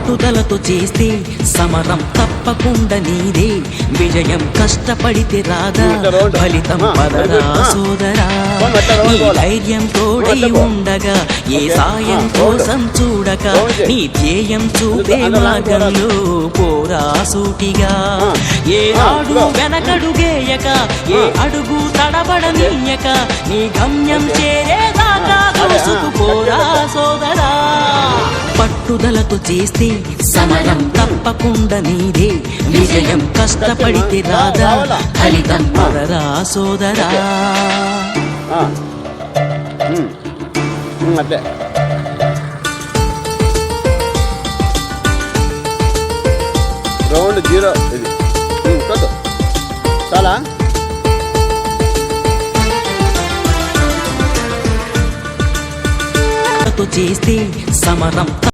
పట్టుదలతో చేస్తే సమరం తప్పకుండా నీదే, విజయం కష్టపడితే రాదా ఫలితం పదరా సోదరా. నీ ధైర్యం తోడై ఉండగా ఏ సాయం కోసం చూడక, నీ ధ్యేయం చూపే మార్గంలో పోరా సూటిగా. ఏ అడుగు వెనకడుగేయక, ఏ అడుగు తడబడనీయక, నీ గమ్యం చేరేదాకా దూసుకుపోరా సోదరా. పట్టుదలతో చేస్తే సమరం తప్పకుండా నీదే, విజయం కష్టపడితే రాదా ఫలితం పదరా సోదరా. అదే రౌండ్ 0 ఇది చాలా చేస్తే సమరం